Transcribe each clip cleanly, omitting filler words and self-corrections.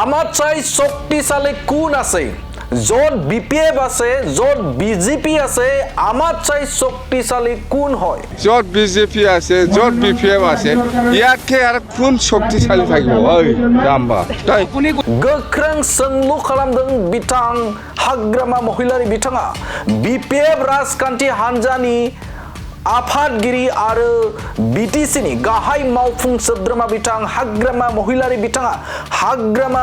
আমার চাই শক্তিশালী কোন আছে যত বিপিএফ আছে যত বিজেপি আছে আমার চাই শক্তিশালী কোন হয় যত বিজেপি আছে যত বিপিএফ আছে ইয়াতকে আর কোন শক্তিশালী থাকব ওই জাম্বা তাই गोख्रों सोंलु खालामदों बिथां हाग्रामा महिलारि बिथाङा बिपिएफ राजखान्थि हान्जानि आफादगिरि आरो बिटिसिनि गाहाय मावफुं सोद्रोमा बिथां हाग्रामा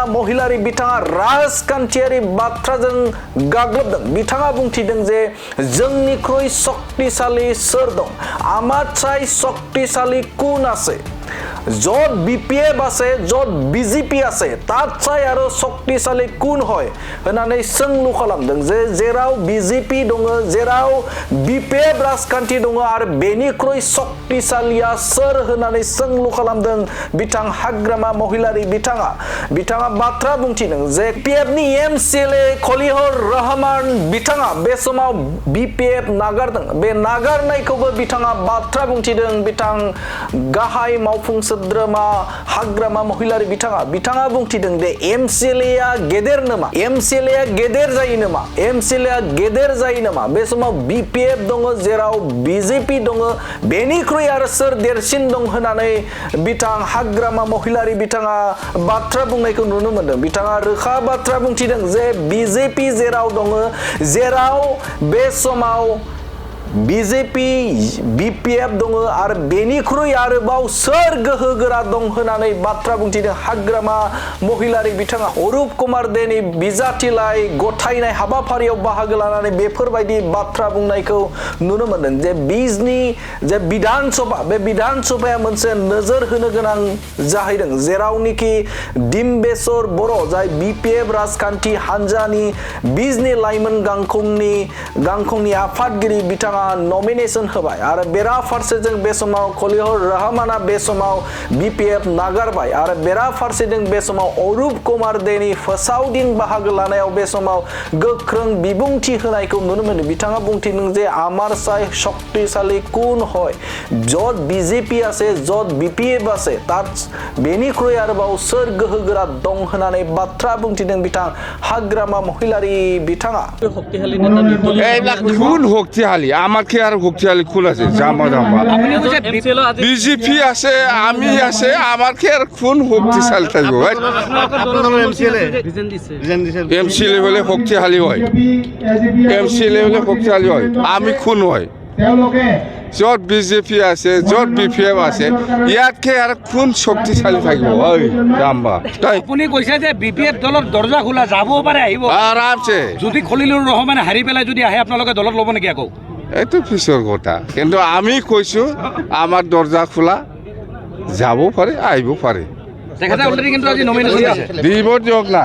महिलारि बिथाङा राजखान्थियारि बाथ्राजों गाग्लोबदों बिथाङा बुंथिदों जे जोंनिख्रुइ शक्तिशाली सोर दं आमाचाय शक्तिशाली कोन আছে যত বিপিএফ আছে যত বিজেপি আছে তাত চাই আৰু শক্তিশালী কোন হয় होननानै सोंलु खालामदों जे जेराव बिजेपि दङ जेराव बिपिएफ राजखान्थि दङ आरो बेनिख्रुइ शक्तिशालिया सोर होननानै सोंलु खालामदों बिथां हाग्रामा महिलारि बिथाङा बाथ्रा बुंथिदों जे पिएफनि एमसिएलए खलिहर रहमान बिथाङा बे समाव बिपिएफ नागारदों बे नागारनायखौबो बिथाङा बाथ्रा बुंथिदों बिथां गाहाय मावफुं सोद्रोमा हाग्रामा महिलारि बिथाङा बुंथिदों दे एमसिएलएआ गेदेर नामा एमसिएलएआ गेदेर जायो नामा बे समाव बिपिएफ दङ जेराव बिजेपि दङ बेनिख्रुइ आरो सोर देरसिन दं होननानै बिथां हाग्रामा महिलारि बिथाङा बाथ्रा बुंनायखौ नुनो मोनदों बिथाङा रोखा बाथ्रा बुंथिदों जे बिजेपि जेराव दङ जेराव बे समाव बिजेपि बिपिएफ दङ आरो बेनिख्रुइ आरोबाव सोर गोहोगोरा दं होननानै बाथ्रा बुंथिदों हाग्रामा महिलारि बिथाङा अरुप कुमार देनि बिजाथिलाइ गथायनाय हाबाफारियाव बाहागो लानानै बेफोरबायदि बाथ्रा बुंनायखौ नुनो मोनदों जे बिजनि जे बिधान सभाया मोनसे नोजोर होनो गोनां जाहैदों जेरावनिखि दिम्बेश्वर बर' जाय बिपिएफ राजखान्थि हान्जानि बिजनि लाइमोन गांखंनि आफादगिरि बिथाङा नमिनेशन होबाय आरो बेराफारसेजों बे समाव खलिहर रहमाना बे समाव बिपिएफ नागारबाय आरो बेराफारसेजों बे समाव अरुप कुमार देनि फोसावदिं बाहागो लानायाव बे समाव गोख्रों बिबुंथि होनायखौ नुनो मोनो बिथाङा बुंथिदों जे आमार चाय शक्तिशाली कोन হয় যত বিজেপি আছে যত বিপিএফ আছে তাত बेनिख्रुइ आरोबाव सोर गोहोगोरा दं होननानै बाथ्रा बुंथिदों बिथां हाग्रामा महिलारि बिथाङा এইবিলাক কোন শক্তিশালী আমাকে আর শক্তিশালী কোন আছে জাম্বা বিজেপি আছে আমি আছে আমাকে আর কোন শক্তিশালী থাকবো এমসিএলএ হলে শক্তিশালী হয় আমি কোন হয় যত বিজেপি আছে যত বিপিএফ আছে ইয়াতকে আর কোন শক্তিশালী থাকব ওই জাম্বা তাই আপুনি কৈছে যে বিপিএফ দলৰ দরজা খোলা যাব পাৰে আহিব আরামছে যদি খলিলুৰ ৰহমানে হাৰি পেলাই যদি আহে আপোনালোকে দলত ল'ব নেকি আকৌ এইটো পিছৰ কথা কিন্তু আমি কৈছো আমাৰ দরজা খোলা যাব পারে আইব পারে তেখেতে অলৰেডি কিন্তু আজি নমিনেশ্যন দিছে দিব দিয়ক না